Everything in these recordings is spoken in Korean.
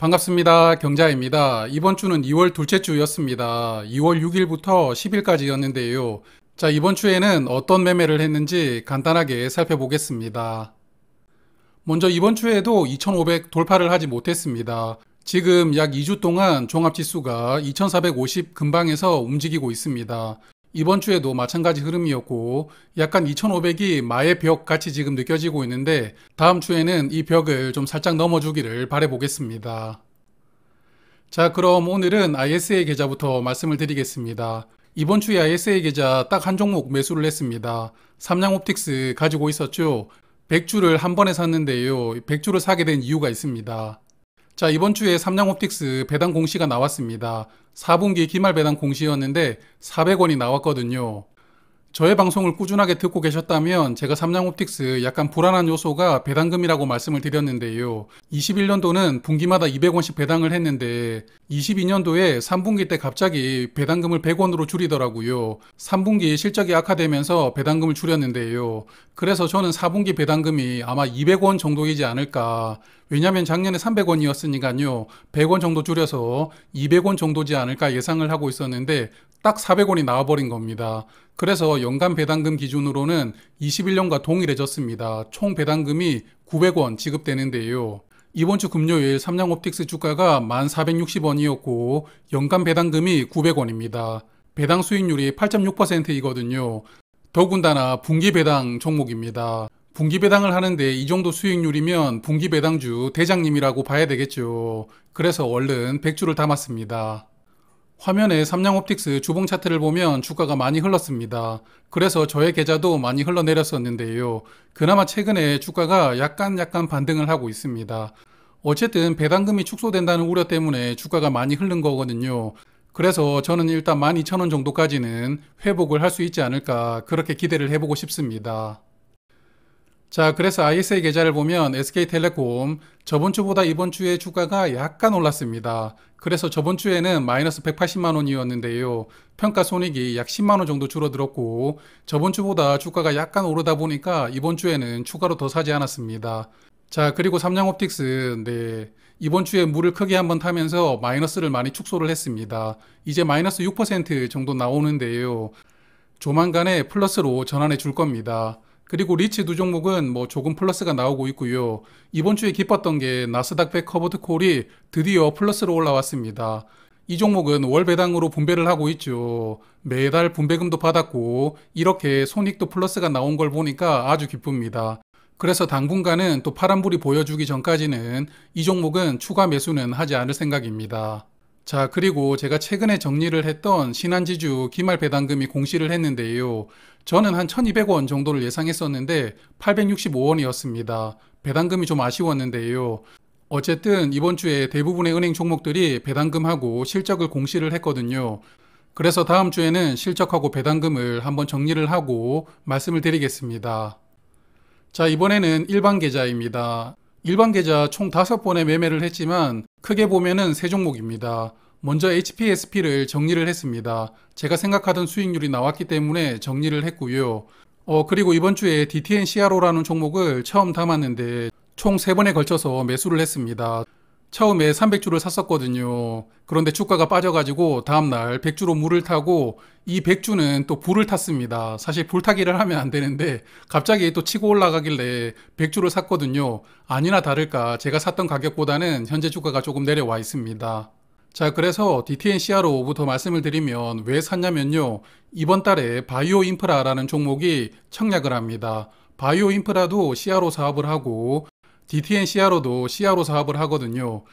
반갑습니다. 경자입니다. 이번 주는 2월 둘째 주였습니다. 2월 6일부터 10일까지였는데요. 자, 이번 주에는 어떤 매매를 했는지 간단하게 살펴보겠습니다. 먼저 이번 주에도 2500 돌파를 하지 못했습니다. 지금 약 2주 동안 종합지수가 2450 근방에서 움직이고 있습니다. 이번 주에도 마찬가지 흐름이었고 약간 2500이 마의 벽 같이 지금 느껴지고 있는데 다음 주에는 이 벽을 좀 살짝 넘어주기를 바라보겠습니다. 자, 그럼 오늘은 ISA 계좌부터 말씀을 드리겠습니다. 이번 주에 ISA 계좌 딱 한 종목 매수를 했습니다. 삼양옵틱스 가지고 있었죠. 100주를 한 번에 샀는데요. 100주를 사게 된 이유가 있습니다. 자, 이번 주에 삼양옵틱스 배당 공시가 나왔습니다. 4분기 기말 배당 공시였는데 400원이 나왔거든요. 저의 방송을 꾸준하게 듣고 계셨다면 제가 삼양옵틱스 약간 불안한 요소가 배당금이라고 말씀을 드렸는데요. 21년도는 분기마다 200원씩 배당을 했는데 22년도에 3분기 때 갑자기 배당금을 100원으로 줄이더라고요. 3분기 실적이 악화되면서 배당금을 줄였는데요. 그래서 저는 4분기 배당금이 아마 200원 정도이지 않을까. 왜냐면 작년에 300원이었으니까요. 100원 정도 줄여서 200원 정도지 않을까 예상을 하고 있었는데 딱 400원이 나와버린 겁니다. 그래서 연간 배당금 기준으로는 21년과 동일해졌습니다. 총 배당금이 900원 지급되는데요. 이번 주 금요일 삼양옵틱스 주가가 1460원이었고 연간 배당금이 900원입니다. 배당 수익률이 8.6%이거든요. 더군다나 분기 배당 종목입니다. 분기 배당을 하는데 이 정도 수익률이면 분기 배당주 대장님이라고 봐야 되겠죠. 그래서 얼른 100주를 담았습니다. 화면에 삼양옵틱스 주봉 차트를 보면 주가가 많이 흘렀습니다. 그래서 저의 계좌도 많이 흘러내렸었는데요. 그나마 최근에 주가가 약간 반등을 하고 있습니다. 어쨌든 배당금이 축소된다는 우려 때문에 주가가 많이 흐른 거거든요. 그래서 저는 일단 12,000원 정도까지는 회복을 할 수 있지 않을까 그렇게 기대를 해보고 싶습니다. 자, 그래서 ISA 계좌를 보면 SK텔레콤 저번 주보다 이번 주에 주가가 약간 올랐습니다. 그래서 저번 주에는 마이너스 180만 원이었는데요. 평가 손익이 약 10만 원 정도 줄어들었고 저번 주보다 주가가 약간 오르다 보니까 이번 주에는 추가로 더 사지 않았습니다. 자, 그리고 삼양옵틱스 이번 주에 물을 크게 한번 타면서 마이너스를 많이 축소를 했습니다. 이제 마이너스 6% 정도 나오는데요. 조만간에 플러스로 전환해 줄 겁니다. 그리고 리츠 두 종목은 조금 플러스가 나오고 있고요. 이번 주에 기뻤던 게 나스닥 100 커버드 콜이 드디어 플러스로 올라왔습니다. 이 종목은 월 배당으로 분배를 하고 있죠. 매달 분배금도 받았고 이렇게 손익도 플러스가 나온 걸 보니까 아주 기쁩니다. 그래서 당분간은 또 파란불이 보여주기 전까지는 이 종목은 추가 매수는 하지 않을 생각입니다. 자, 그리고 제가 최근에 정리를 했던 신한지주 기말 배당금이 공시를 했는데요. 저는 한 1200원 정도를 예상했었는데 865원이었습니다. 배당금이 좀 아쉬웠는데요. 어쨌든 이번 주에 대부분의 은행 종목들이 배당금하고 실적을 공시를 했거든요. 그래서 다음 주에는 실적하고 배당금을 한번 정리를 하고 말씀을 드리겠습니다. 자, 이번에는 일반 계좌입니다. 일반 계좌 총 5번의 매매를 했지만 크게 보면은 3종목입니다. 먼저 HPSP를 정리를 했습니다. 제가 생각하던 수익률이 나왔기 때문에 정리를 했고요. 그리고 이번 주에 DTNCRO라는 종목을 처음 담았는데 총 3번에 걸쳐서 매수를 했습니다. 처음에 300주를 샀었거든요. 그런데 주가가 빠져가지고 다음날 100주로 물을 타고 이 100주는 또 불을 탔습니다. 사실 불타기를 하면 안 되는데 갑자기 또 치고 올라가길래 100주를 샀거든요. 아니나 다를까 제가 샀던 가격보다는 현재 주가가 조금 내려와 있습니다. 자, 그래서 DTNCRO부터 말씀을 드리면 왜 샀냐면요. 이번 달에 바이오 인프라라는 종목이 청약을 합니다. 바이오 인프라도 CRO 사업을 하고 DTNCRO도 CRO 사업을 하거든요.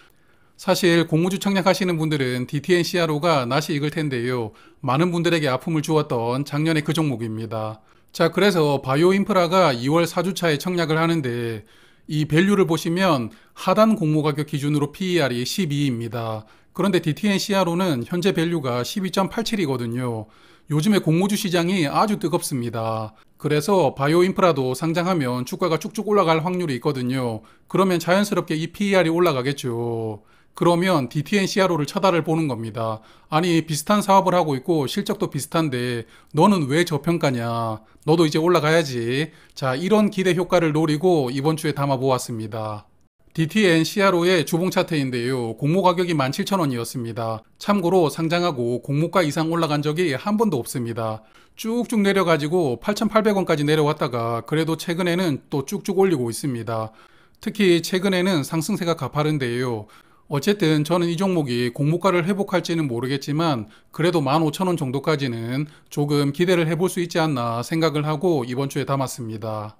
사실 공모주 청약하시는 분들은 DTNCRO가 낯이 익을 텐데요. 많은 분들에게 아픔을 주었던 작년의 그 종목입니다. 자, 그래서 바이오 인프라가 2월 4주차에 청약을 하는데 이 밸류를 보시면 하단 공모가격 기준으로 PER이 12입니다. 그런데 DTNCRO는 현재 밸류가 12.87이거든요. 요즘에 공모주 시장이 아주 뜨겁습니다. 그래서 바이오 인프라도 상장하면 주가가 쭉쭉 올라갈 확률이 있거든요. 그러면 자연스럽게 이 PER이 올라가겠죠. 그러면 DTNCRO를 쳐다를 보는 겁니다. 아니, 비슷한 사업을 하고 있고 실적도 비슷한데 너는 왜 저평가냐? 너도 이제 올라가야지. 자, 이런 기대 효과를 노리고 이번 주에 담아 보았습니다. DTN CRO의 주봉 차트인데요. 공모 가격이 17,000원이었습니다. 참고로 상장하고 공모가 이상 올라간 적이 한 번도 없습니다. 쭉쭉 내려가지고 8,800원까지 내려왔다가 그래도 최근에는 또 쭉쭉 올리고 있습니다. 특히 최근에는 상승세가 가파른데요. 어쨌든 저는 이 종목이 공모가를 회복할지는 모르겠지만 그래도 15,000원 정도까지는 조금 기대를 해볼 수 있지 않나 생각을 하고 이번 주에 담았습니다.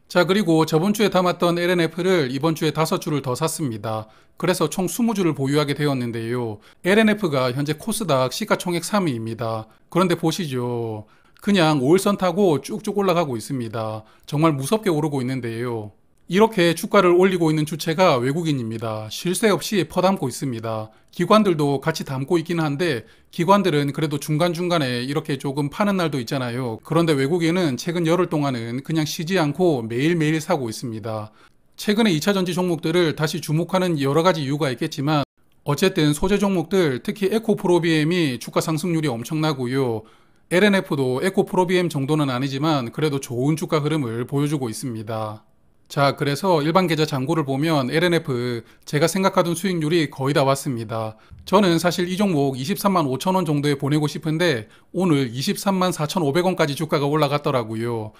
자, 그리고 저번 주에 담았던 LNF를 이번 주에 5주를 더 샀습니다. 그래서 총 20주를 보유하게 되었는데요. LNF가 현재 코스닥 시가총액 3위입니다. 그런데 보시죠. 그냥 5일선 타고 쭉쭉 올라가고 있습니다. 정말 무섭게 오르고 있는데요. 이렇게 주가를 올리고 있는 주체가 외국인입니다. 쉴 새 없이 퍼담고 있습니다. 기관들도 같이 담고 있긴 한데 기관들은 그래도 중간중간에 이렇게 조금 파는 날도 있잖아요. 그런데 외국인은 최근 열흘 동안은 그냥 쉬지 않고 매일매일 사고 있습니다. 최근에 2차전지 종목들을 다시 주목하는 여러 가지 이유가 있겠지만 어쨌든 소재 종목들 특히 에코프로비엠이 주가 상승률이 엄청나고요. LNF도 에코프로비엠 정도는 아니지만 그래도 좋은 주가 흐름을 보여주고 있습니다. 자, 그래서 일반 계좌 잔고를 보면 LNF 제가 생각하던 수익률이 거의 다 왔습니다. 저는 사실 이 종목 23만 5천원 정도에 보내고 싶은데 오늘 23만 4,500원까지 주가가 올라갔더라고요.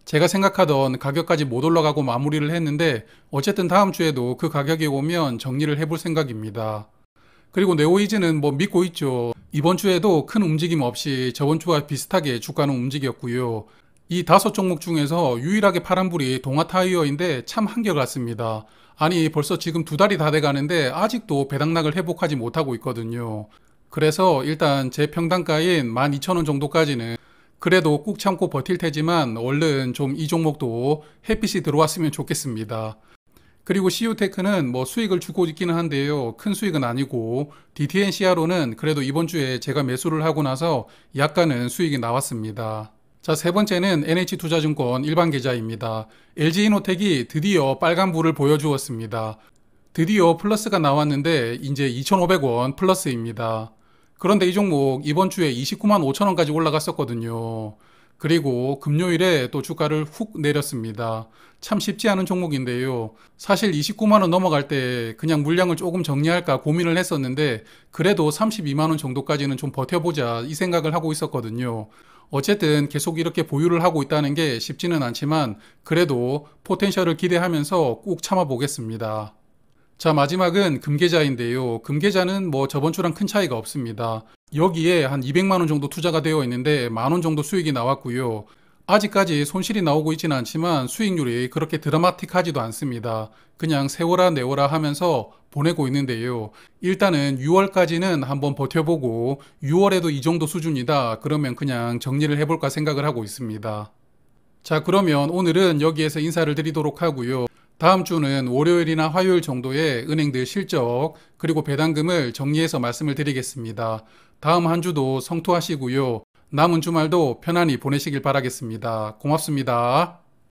제가 생각하던 가격까지 못 올라가고 마무리를 했는데 어쨌든 다음 주에도 그 가격이 오면 정리를 해볼 생각입니다. 그리고 네오이즈는 뭐 믿고 있죠. 이번 주에도 큰 움직임 없이 저번 주와 비슷하게 주가는 움직였고요. 이 5종목 중에서 유일하게 파란불이 동아타이어인데 참 한결같습니다. 아니 벌써 지금 2달이 다 돼가는데 아직도 배당락을 회복하지 못하고 있거든요. 그래서 일단 제 평단가인 12,000원 정도까지는 그래도 꾹 참고 버틸 테지만 얼른 좀 이 종목도 햇빛이 들어왔으면 좋겠습니다. 그리고 CU테크는 뭐 수익을 주고 있기는 한데요. 큰 수익은 아니고 DTN CRO는 그래도 이번 주에 제가 매수를 하고 나서 약간은 수익이 나왔습니다. 자, 세 번째는 NH투자증권 일반 계좌입니다. LG이노텍이 드디어 빨간불을 보여주었습니다. 드디어 플러스가 나왔는데 이제 2,500원 플러스입니다. 그런데 이 종목 이번 주에 29만 5천원까지 올라갔었거든요. 그리고 금요일에 또 주가를 훅 내렸습니다. 참 쉽지 않은 종목인데요. 사실 29만원 넘어갈 때 그냥 물량을 조금 정리할까 고민을 했었는데 그래도 32만원 정도까지는 좀 버텨보자 이 생각을 하고 있었거든요. 어쨌든 계속 이렇게 보유를 하고 있다는 게 쉽지는 않지만 그래도 포텐셜을 기대하면서 꾹 참아보겠습니다. 자, 마지막은 금계좌인데요. 금계좌는 뭐 저번 주랑 큰 차이가 없습니다. 여기에 한 200만원 정도 투자가 되어 있는데 만원 정도 수익이 나왔고요. 아직까지 손실이 나오고 있지는 않지만 수익률이 그렇게 드라마틱하지도 않습니다. 그냥 세워라 내워라 하면서 보내고 있는데요. 일단은 6월까지는 한번 버텨보고 6월에도 이 정도 수준이다 그러면 그냥 정리를 해볼까 생각을 하고 있습니다. 자, 그러면 오늘은 여기에서 인사를 드리도록 하고요. 다음 주는 월요일이나 화요일 정도에 은행들 실적 그리고 배당금을 정리해서 말씀을 드리겠습니다. 다음 한 주도 성투하시고요. 남은 주말도 편안히 보내시길 바라겠습니다. 고맙습니다.